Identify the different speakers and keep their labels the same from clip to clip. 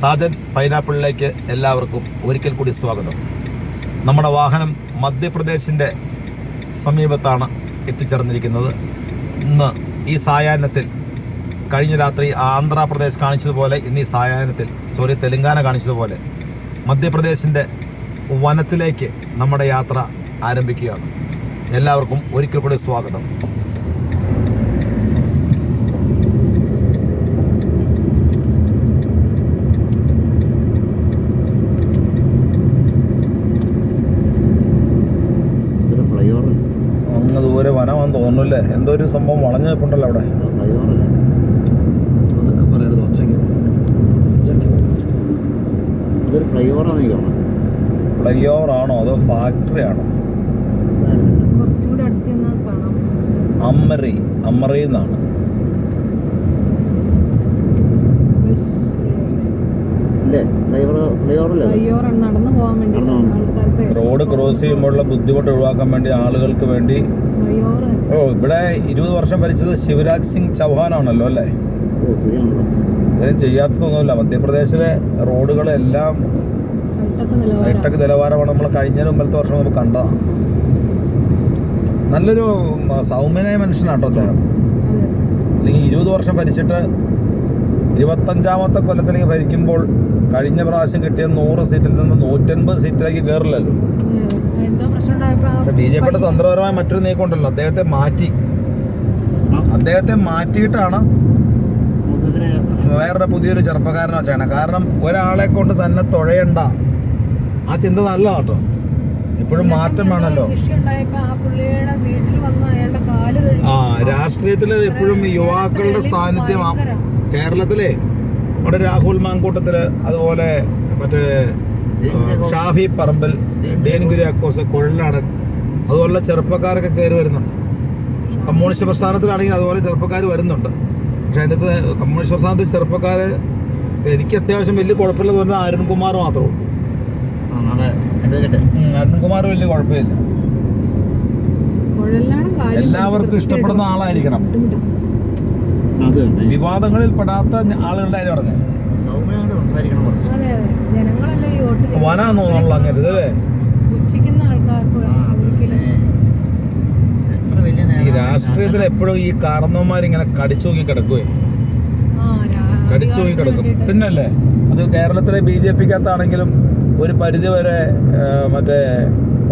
Speaker 1: സാജൻ പൈനാപ്പിളിലേക്ക് എല്ലാവർക്കും ഒരിക്കൽ കൂടി സ്വാഗതം. നമ്മുടെ വാഹനം മധ്യപ്രദേശിൻ്റെ സമീപത്താണ് എത്തിച്ചേർന്നിരിക്കുന്നത്. ഇന്ന് ഈ സായാഹ്നത്തിൽ കഴിഞ്ഞ രാത്രി ആന്ധ്രാപ്രദേശ് കാണിച്ചതുപോലെ ഇന്ന് ഈ സായാഹ്നത്തിൽ തെലങ്കാന കാണിച്ചതുപോലെ മധ്യപ്രദേശിൻ്റെ വനത്തിലേക്ക് നമ്മുടെ യാത്ര ആരംഭിക്കുകയാണ്. എല്ലാവർക്കും ഒരിക്കൽ കൂടി സ്വാഗതം. അങ്ങ് ദൂരെ വനമാണെന്ന് തോന്നുന്നല്ലേ? എന്തോ ഒരു സംഭവം വളഞ്ഞു നിൽപ്പുണ്ടല്ലോ അവിടെ. അതൊക്കെ പറയരുത്, ഒച്ചയ്ക്ക്. ഫ്ലൈ ഓവർ ആണോ അതോ ഫാക്ടറി ആണോ? അമ്മറി എന്നാണ്. റോഡ് ക്രോസ് ചെയ്യുമ്പോഴുള്ള ബുദ്ധിമുട്ട് ഒഴിവാക്കാൻ വേണ്ടി ആളുകൾക്ക് വേണ്ടി. ഇവിടെ 20 വർഷം ഭരിച്ചത് ശിവരാജ് സിംഗ് ചൗഹാനാണല്ലോ അല്ലേ? അദ്ദേഹം ചെയ്യാത്തതൊന്നുമില്ല. മധ്യപ്രദേശിലെ റോഡുകളെല്ലാം ഹൈടെക് നിലവാരമാണ്. നമ്മൾ കഴിഞ്ഞ മുമ്പത്തെ വർഷം നമുക്ക് കണ്ടതാണ്. നല്ലൊരു സൗമ്യനായ മനുഷ്യനാട്ടോ അദ്ദേഹം. അല്ലെങ്കിൽ 20 വർഷം ഭരിച്ചിട്ട് 25ാമത്തെ കൊല്ലത്തിലേക്ക് ഭരിക്കുമ്പോൾ കഴിഞ്ഞ പ്രാവശ്യം കിട്ടിയ 100 സീറ്റിൽ നിന്ന് 180 സീറ്റിലേക്ക് കയറില്ലല്ലോ. BJPയുടെ തന്ത്രപരമായ മറ്റൊരു നീക്കമുണ്ടല്ലോ, അദ്ദേഹത്തെ മാറ്റിയിട്ടാണ് വേറെ പുതിയൊരു ചെറുപ്പക്കാരനെ ചെയ്യണം. കാരണം ഒരാളെ കൊണ്ട് തന്നെ തുഴയണ്ട, ആ ചിന്ത നല്ലതാ കേട്ടോ. എപ്പോഴും മാറ്റം വേണമല്ലോ. രാഷ്ട്രീയത്തില് എപ്പോഴും യുവാക്കളുടെ സാന്നിധ്യം. കേരളത്തിലെ അവിടെ രാഹുൽ മാങ്കൂട്ടത്തില്, അതുപോലെ മറ്റേ ഷാഫി പറമ്പിൽ, ഡീൻ കുര്യാക്കോസ്, കൊഴലാടൻ, അതുപോലുള്ള ചെറുപ്പക്കാരൊക്കെ കയറി വരുന്നുണ്ട്. കമ്മ്യൂണിസ്റ്റ് പ്രസ്ഥാനത്തിലാണെങ്കിൽ അതുപോലെ ചെറുപ്പക്കാർ വരുന്നുണ്ട്. പക്ഷെ അതിൻ്റെ അകത്ത് കമ്മ്യൂണിസ്റ്റ് പ്രസ്ഥാനത്തിൽ ചെറുപ്പക്കാർ എനിക്ക് അത്യാവശ്യം വലിയ കുഴപ്പമില്ലെന്ന് പറഞ്ഞാൽ അരുൺകുമാർ മാത്രമേ ഉള്ളൂ. അരുൺകുമാർ വലിയ കുഴപ്പമില്ല. എല്ലാവർക്കും ഇഷ്ടപ്പെടുന്ന ആളായിരിക്കണം. വിവാദങ്ങളിൽ പെടാത്ത ആളുകളുടെ കാര്യം പറഞ്ഞത്. വനാന്ന് തോന്നുന്നു അങ്ങനെ ഇതല്ലേ? ഈ രാഷ്ട്രീയത്തിൽ എപ്പോഴും ഈ കാരണവന്മാരിങ്ങനെ കടിച്ചു നോക്കി കിടക്കും. പിന്നല്ലേ അത് കേരളത്തിലെ BJPക്കകത്താണെങ്കിലും ഒരു പരിധി വരെ മറ്റേ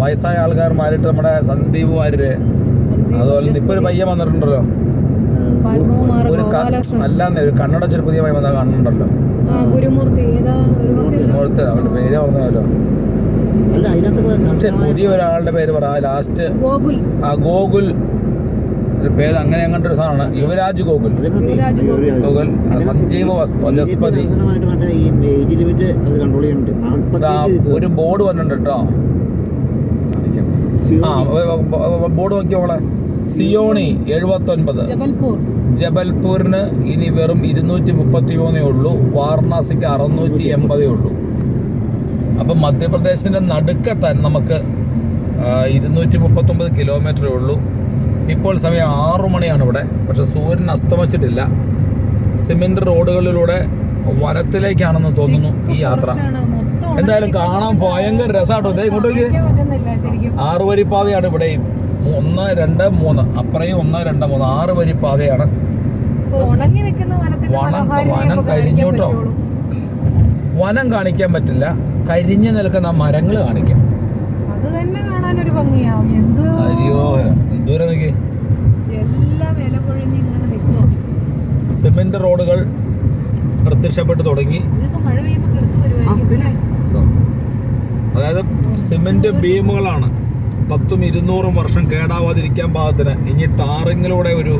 Speaker 1: വയസ്സായ ആൾക്കാർ മാറിയിട്ട് നമ്മുടെ സന്ദീപ് വാര്യര്, അതുപോലെ ഇപ്പൊ ഒരു പയ്യൻ വന്നിട്ടുണ്ടല്ലോ, അല്ലാന്നേ ഒരു കണ്ണടച്ചൊരു പുതിയ പയ്യൻ വന്ന കാണുന്നുണ്ടല്ലോ, ഗുരുമൂർത്തി. അവന്റെ പേര് പറഞ്ഞല്ലോ. പക്ഷെ പുതിയ ഒരാളുടെ പേര് പറ, ലാസ്റ്റ് ഗോകുൽ പേര്, അങ്ങനെ അങ്ങനത്തെ ഒരു സാധനമാണ്. യുവരാജ് ഗോകുൽ, സഞ്ജീവ് വനസ്പതി. ഒരു ബോർഡ് വന്നിട്ടുണ്ട് കേട്ടോ. ബോർഡ് നോക്കിയോളെ. സിയോണി 79, ജബൽപൂരിന് ഇനി വെറും 233 ഉള്ളൂ, വാരണാസിക്ക് 680 ഉള്ളൂ. അപ്പം മധ്യപ്രദേശിൻ്റെ നടുക്കത്താൻ നമുക്ക് 239 കിലോമീറ്ററേ ഉള്ളൂ. ഇപ്പോൾ സമയം 6 മണിയാണ് ഇവിടെ. പക്ഷെ സൂര്യൻ അസ്തമിച്ചിട്ടില്ല. സിമെന്റ് റോഡുകളിലൂടെ വനത്തിലേക്കാണെന്ന് തോന്നുന്നു ഈ യാത്ര. എന്തായാലും കാണാൻ ഭയങ്കര രസമാട്ടോ. ഇതേ ഇങ്ങോട്ടേക്ക് 6 വരിപ്പാതയാണ് ഇവിടെയും. 1, 2, 3 അപ്പുറയും 1, 2, 3 6 വരിപ്പാതയാണ്. വനം കരിഞ്ഞോട്ടോ. വനം കാണിക്കാൻ പറ്റില്ല, കരിഞ്ഞു നിൽക്കുന്ന മരങ്ങൾ കാണിക്കാം. അയ്യോ ദൂരെ നോക്കി. സിമെന്റ് റോഡുകൾ പ്രത്യക്ഷപ്പെട്ടു തുടങ്ങി. അതായത് സിമെന്റ് ബീമുകളാണ് 100-200 വർഷം കേടാവാതിരിക്കാൻ പാകത്തിന്. ഇനി ടാറിങ്ങിലൂടെ ഒരു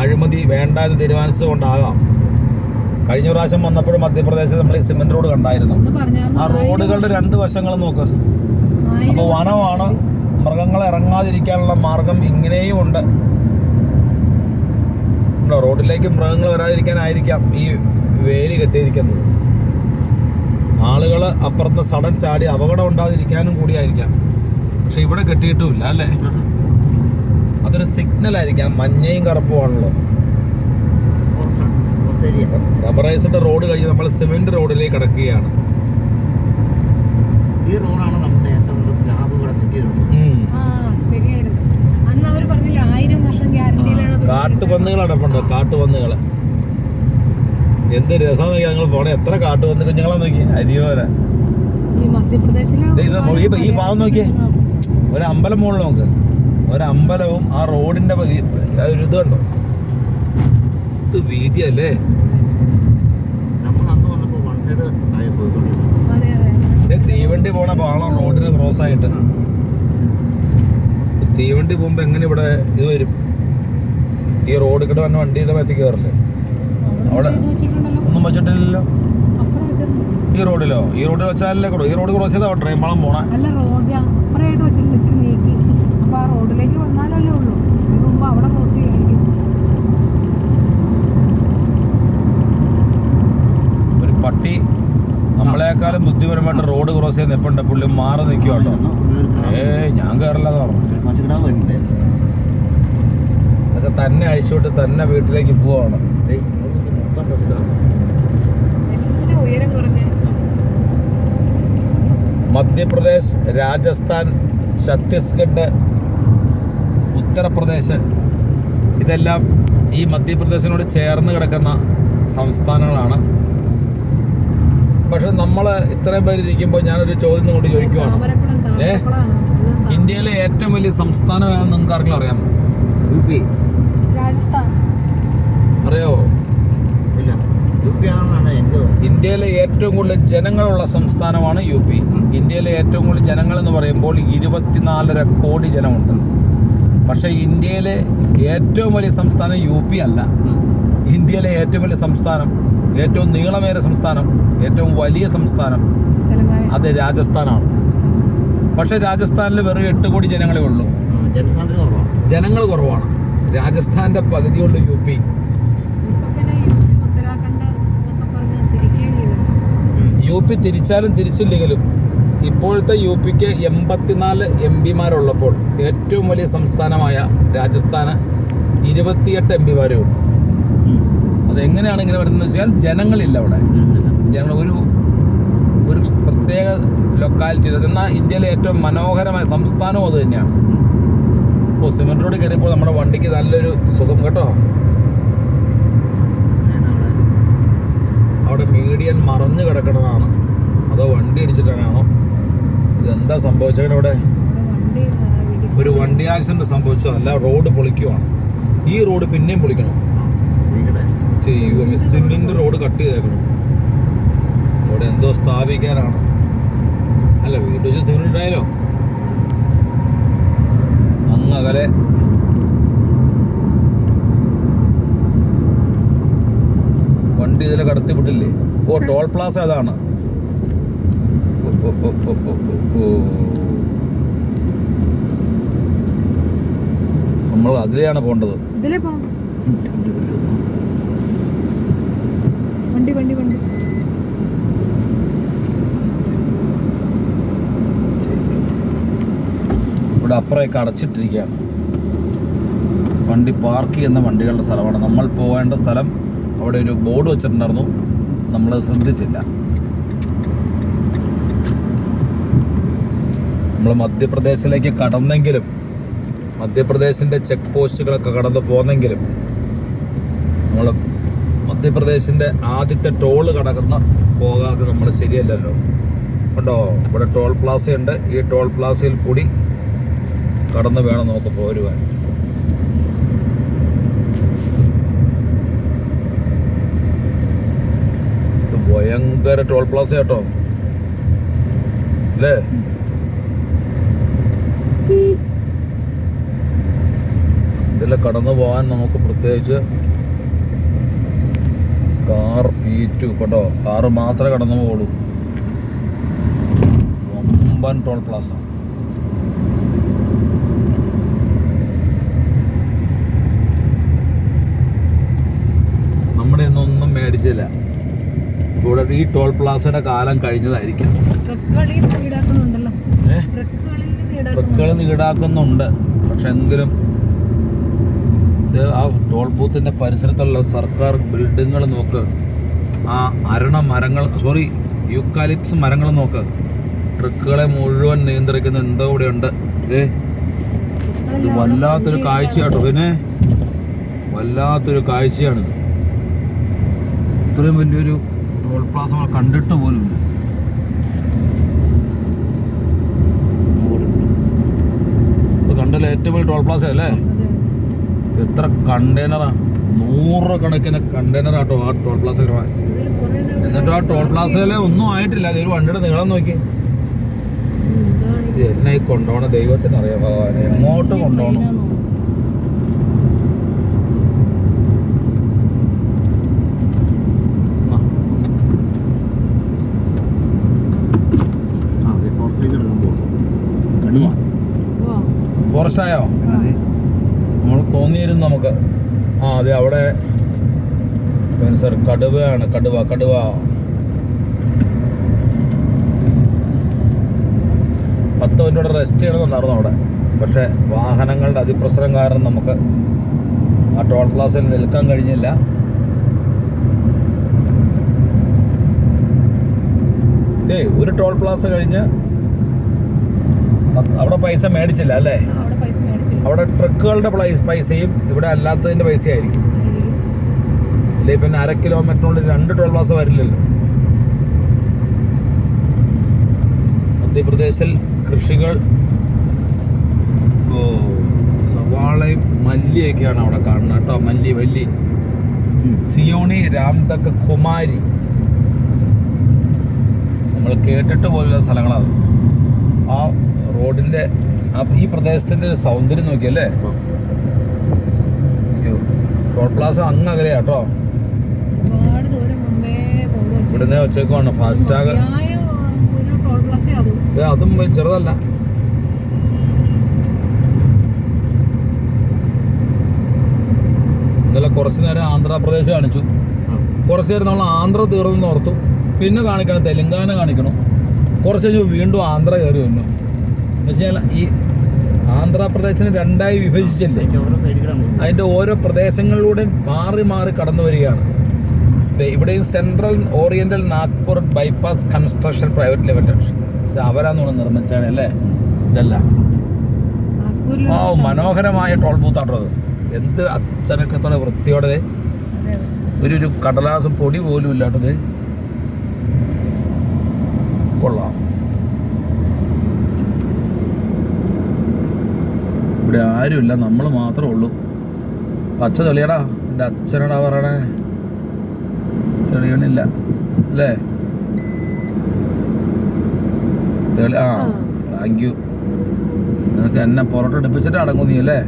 Speaker 1: അഴിമതി വേണ്ട എന്ന് തീരുമാനിച്ചതുകൊണ്ടാകാം. കഴിഞ്ഞ പ്രാവശ്യം വന്നപ്പോഴും മധ്യപ്രദേശിൽ നമ്മൾ ഈ സിമെന്റ് റോഡ് കണ്ടായിരുന്നു. ആ റോഡുകളുടെ 2 വശങ്ങളും നോക്ക്. അപ്പോൾ വനമാണ്, മൃഗങ്ങളെ ഇറങ്ങാതിരിക്കാനുള്ള മാർഗം ഇങ്ങനെയും ഉണ്ട്. റോഡിലേക്ക് മൃഗങ്ങൾ വരാതിരിക്കാനായിരിക്കാം ഈ വേലി കെട്ടിയിരിക്കുന്നത്. ആളുകൾ അപ്പുറത്ത് സഡൻ ചാടി അപകടം ഉണ്ടാതിരിക്കാനും കൂടിയായിരിക്കാം. പക്ഷെ ഇവിടെ കെട്ടിയിട്ടുമില്ല അല്ലേ? അതൊരു സിഗ്നൽ ആയിരിക്കാം. മഞ്ഞയും കറുപ്പും ആണല്ലോ. റബ്ബറൈസ്ഡ് റോഡ് കഴിഞ്ഞ് നമ്മൾ സിമെന്റ് റോഡിലേക്ക് കടക്കുകയാണ്.
Speaker 2: ഈ റോഡാണ് നമ്മുടെ സ്ലാബ് കൂടെ സെറ്റ് ചെയ്തത്.
Speaker 1: കാട്ടുപന്നികൾ അടപ്പുണ്ടോ? കാട്ടുപന്നികൾ എന്ത് രസം നോക്കി ഞങ്ങൾ പോണേ. എത്ര കാട്ടുപന്നി കുഞ്ഞുങ്ങളെ നോക്കി അരിയോര. ഈ ഭാഗം നോക്കിയേ, ഒരു അമ്പലം മുകളിൽ നോക്ക്. ഒരമ്പലവും ആ റോഡിന്റെ ഒരു ഇത് കണ്ടോ, ഇത് വീതിയല്ലേ. തീവണ്ടി പോണ പാളം റോഡിന് ക്രോസ് ആയിട്ട്. തീവണ്ടി പോകുമ്പോ എങ്ങനെ ഇവിടെ ഇത് വരും? ഈ റോഡ് കൂടെ വന്ന വണ്ടിയുടെ മേത്തേക്ക് കയറില്ലേ? അവിടെ ഒന്നും വെച്ചിട്ടില്ലല്ലോ. ഈ റോഡിലോ? ഈ റോഡിൽ വെച്ചാലല്ലേ കൂടെ. ഈ റോഡ് ക്രോസ് ചെയ്താ ട്രെയിൻ പാളം പോണേ. ഒരു പട്ടി നമ്മളെക്കാളും ബുദ്ധിപരമായിട്ട് റോഡ് ക്രോസ് ചെയ്യുന്ന എപ്പോഴുണ്ട്. പുള്ളി മാറി നിൽക്കുക കേട്ടോ. ഞാൻ കയറില്ലെന്ന് പറഞ്ഞു. അതൊക്കെ തന്നെ അഴിച്ചോട്ട് തന്നെ വീട്ടിലേക്ക് പോവാണ്. മധ്യപ്രദേശ്, രാജസ്ഥാൻ, ഛത്തീസ്ഗഡ്, ഉത്തർപ്രദേശ് ഇതെല്ലാം ഈ മധ്യപ്രദേശിനോട് ചേർന്ന് കിടക്കുന്ന സംസ്ഥാനങ്ങളാണ്. പക്ഷെ നമ്മൾ ഇത്രയും പേര് ഇരിക്കുമ്പോൾ ഞാനൊരു ചോദ്യം കൊണ്ട് ചോദിക്കുവാണ്. ഇന്ത്യയിലെ ഏറ്റവും വലിയ സംസ്ഥാനം ഏതാണെന്ന് നിങ്ങൾക്ക് ആർക്കെങ്കിലും അറിയാമോ? അറിയാവോ? ഇന്ത്യയിലെ ഏറ്റവും കൂടുതൽ ജനങ്ങളുള്ള സംസ്ഥാനമാണ് യു പി. ഇന്ത്യയിലെ ഏറ്റവും കൂടുതൽ ജനങ്ങൾ എന്ന് പറയുമ്പോൾ 24.5 കോടി ജനമുണ്ട്. പക്ഷേ ഇന്ത്യയിലെ ഏറ്റവും വലിയ സംസ്ഥാനം യു പി അല്ല. ഇന്ത്യയിലെ ഏറ്റവും വലിയ സംസ്ഥാനം, ഏറ്റവും നീളമേറിയ സംസ്ഥാനം, ഏറ്റവും വലിയ സംസ്ഥാനം അത് രാജസ്ഥാനാണ്. പക്ഷേ രാജസ്ഥാനിൽ വെറും 8 കോടി ജനങ്ങളേ ഉള്ളൂ. ജനങ്ങൾ കുറവാണ്. രാജസ്ഥാന്റെ പകുതിയുള്ളൂ യു പി. യു പി തിരിച്ചാലും തിരിച്ചില്ലെങ്കിലും ഇപ്പോഴത്തെ യു പിക്ക് 84 MP-മാരുള്ളപ്പോൾ ഏറ്റവും വലിയ സംസ്ഥാനമായ രാജസ്ഥാന് 28 MP-മാരേ ഉള്ളൂ. അതെങ്ങനെയാണ് ഇങ്ങനെ വരുന്നത് വെച്ചാൽ ജനങ്ങളില്ല അവിടെ. ജനങ്ങൾ ഒരു പ്രത്യേക ലൊക്കാലിറ്റി. എന്നാൽ ഇന്ത്യയിലെ ഏറ്റവും മനോഹരമായ സംസ്ഥാനവും അത് തന്നെയാണ്. ഇപ്പോൾ സിമെന്റ് റോഡ് കയറിയപ്പോൾ നമ്മുടെ വണ്ടിക്ക് നല്ലൊരു സുഖം കേട്ടോ. അവിടെ മീഡിയൻ മറഞ്ഞു കിടക്കുന്നതാണ്. അതോ വണ്ടി ഇടിച്ചിട്ടാണോ? ഇതെന്താ സംഭവിച്ചതിന്? അവിടെ ഒരു വണ്ടി ആക്സിഡന്റ് സംഭവിച്ചു. അല്ല, റോഡ് പൊളിക്കുവാണ്. ഈ റോഡ് പിന്നെയും പൊളിക്കണം. സിമെന്റ് റോഡ് കട്ട് ചെയ്തേക്കണം. അവിടെ എന്തോ സ്ഥാപിക്കാനാണ്. അല്ല, വീട്ടിൽ വെച്ച് സിമെന്റ് ഇട്ടായാലോ. അങ്ങകലെ വണ്ടി ഇതിലെ കടത്തി വിട്ടില്ലേ? ഓ, ടോൾ പ്ലാസ അതാണ്. നമ്മൾ അതിലെയാണ് പോകേണ്ടത്. ഇവിടെ അപ്പുറമൊക്കെ അടച്ചിട്ടിരിക്കുകയാണ്. വണ്ടി പാർക്ക് ചെയ്യുന്ന വണ്ടികളുടെ സ്ഥലമാണ്. നമ്മൾ പോകേണ്ട സ്ഥലം അവിടെ ഒരു ബോർഡ് വെച്ചിട്ടുണ്ടായിരുന്നു, നമ്മൾ ശ്രദ്ധിച്ചില്ല. നമ്മൾ മധ്യപ്രദേശിലേക്ക് കടന്നെങ്കിലും, മധ്യപ്രദേശിൻ്റെ ചെക്ക് പോസ്റ്റുകളൊക്കെ കടന്നു പോന്നെങ്കിലും നമ്മൾ മധ്യപ്രദേശിൻ്റെ ആദ്യത്തെ ടോള് കടക്കുന്ന പോകാതെ നമ്മൾ ശരിയല്ലല്ലോ. കണ്ടോ, ഇവിടെ ടോൾ പ്ലാസയുണ്ട്. ഈ ടോൾ പ്ലാസയിൽ കൂടി കടന്ന് വേണം നമുക്ക് പോരുവാൻ. ഇത് ഭയങ്കര ടോൾ പ്ലാസ കേട്ടോ, അല്ലേ? ഇതിൽ കടന്നു പോകാൻ നമുക്ക് പ്രത്യേകിച്ച് കാർ P2 കേട്ടോ, കാറ് മാത്രമേ കടന്നു പോകുള്ളൂ. വമ്പൻ ടോൾ പ്ലാസ. നമ്മുടെ ഒന്നും മേടിച്ചില്ല. ഇവിടെ ഈ ടോൾ പ്ലാസയുടെ കാലം കഴിഞ്ഞതായിരിക്കും. ട്രക്കുകളിൽ നിന്ന് ഈടാക്കുന്നുണ്ട്. പക്ഷെ എങ്കിലും ഇത് ആ ടോൾ ബൂത്തിൻ്റെ പരിസരത്തുള്ള സർക്കാർ ബിൽഡിങ്ങുകൾ നോക്ക്, ആ അരണ മരങ്ങൾ, സോറി യൂക്കാലിപ്സ് മരങ്ങൾ നോക്ക്, ട്രക്കുകളെ മുഴുവൻ നിയന്ത്രിക്കുന്ന എന്തോ ഇവിടെ ഉണ്ട്. ഇത് വല്ലാത്തൊരു കാഴ്ചയാട്ടോ, പിന്നെ വല്ലാത്തൊരു കാഴ്ചയാണിത്. ഇത്രയും വലിയൊരു ടോൾ പ്ലാസ നമ്മൾ കണ്ടിട്ട് പോലും ഇല്ല. ഇപ്പൊ കണ്ടല്ലോ ഏറ്റവും വലിയ ടോൾ പ്ലാസ അല്ലേ? എത്ര കണ്ടെയ്നറാ, 100 കണക്കിന് കണ്ടെയ്നറാട്ടോ ആ ടോൾ പ്ലാസ കാണാൻ. എന്നിട്ട് ആ ടോൾ പ്ലാസയിലെ ഒന്നും ആയിട്ടില്ല. അതൊരു വണ്ടിയുടെ നീളം നോക്കി. എന്നെ ഈ കൊണ്ടുപോകണ ദൈവത്തിന് അറിയാം ഭഗവാനെ, എങ്ങോട്ട് കൊണ്ടുപോകണം. ഫോറസ്റ്റ് ആയോ? നമ്മൾ തോന്നിയിരുന്നു നമുക്ക്. ആ അതെ, അവിടെ സർ കടുവയാണ്, കടുവ. 10 മിനിറ്റ് റെസ്റ്റ് ചെയ്യണമെന്നുണ്ടായിരുന്നു അവിടെ. പക്ഷേ വാഹനങ്ങളുടെ അതിപ്രസരം കാരണം നമുക്ക് ആ ടോൾ പ്ലാസയിൽ നിൽക്കാൻ കഴിഞ്ഞില്ല. ഒരു ടോൾ പ്ലാസ കഴിഞ്ഞ് അവിടെ പൈസ മേടിച്ചില്ല അല്ലേ? അവിടെ ട്രക്കുകളുടെ പൈസയും ഇവിടെ അല്ലാത്തതിൻ്റെ പൈസയായിരിക്കും. ഇല്ലേ പിന്നെ 1/2 കിലോമീറ്ററിനുള്ളിൽ 2 ടോൾ പ്ലാസ വരില്ലല്ലോ. മധ്യപ്രദേശിൽ കൃഷികൾ, സവാളയും മല്ലിയൊക്കെയാണ് അവിടെ കാണുന്നത് കേട്ടോ. മല്ലി സിയോണി, രാംതക്, കുമാരി, നമ്മൾ കേട്ടിട്ട് പോലുള്ള സ്ഥലങ്ങളാണ്. ആ റോഡിൻ്റെ ഈ പ്രദേശത്തിൻ്റെ സൗന്ദര്യം നോക്കിയല്ലേ. ടോൾ പ്ലാസ അങ്ങ് അകലെയാ കേട്ടോ. ഇവിടുന്ന് വെച്ചേക്കുവാണ് ഫാസ്റ്റാഗ്. അതും ചെറുതല്ല. ഇന്നലെ കുറച്ച് നേരം ആന്ധ്രാപ്രദേശ് കാണിച്ചു, കുറച്ച് നേരം നമ്മൾ ആന്ധ്ര തീർന്നെന്ന് ഓർത്തു, പിന്നെ കാണിക്കണം തെലുങ്കാന കാണിക്കണം, കുറച്ച് കഴിഞ്ഞ് വീണ്ടും ആന്ധ്ര കയറി വന്നു. എന്നുവെച്ചാൽ ഈ ആന്ധ്രാപ്രദേശിനെ 2ആയി വിഭജിച്ചില്ലേ, അതിൻ്റെ ഓരോ പ്രദേശങ്ങളിലൂടെ മാറി മാറി കടന്നു വരികയാണ്. ഇവിടെയും central oriental Nagpur bypass construction private limited, അവരാന്ന് നിർമ്മിച്ചാണ് അല്ലേ ഇതെല്ലാം. ആ മനോഹരമായ ടോൾ ബൂത്താട്ടോ അത്. എന്ത് അച്ചടക്കത്തോടെ വൃത്തിയോടെ, ഒരു കടലാസം പൊടി പോലും ഇല്ലാട്ടത്. കൊള്ളാം. ഇവിടെ ആരുമില്ല, നമ്മൾ മാത്രമേ ഉള്ളൂ. പച്ച തെളിയടാ, എൻ്റെ അച്ഛനടാ പറയണേ, തെളിയണില്ല അല്ലേ? Thank you. നിനക്ക് എന്നെ പുറത്തോട്ട് എടുപ്പിച്ചിട്ട് അടങ്ങും നീ അല്ലേ?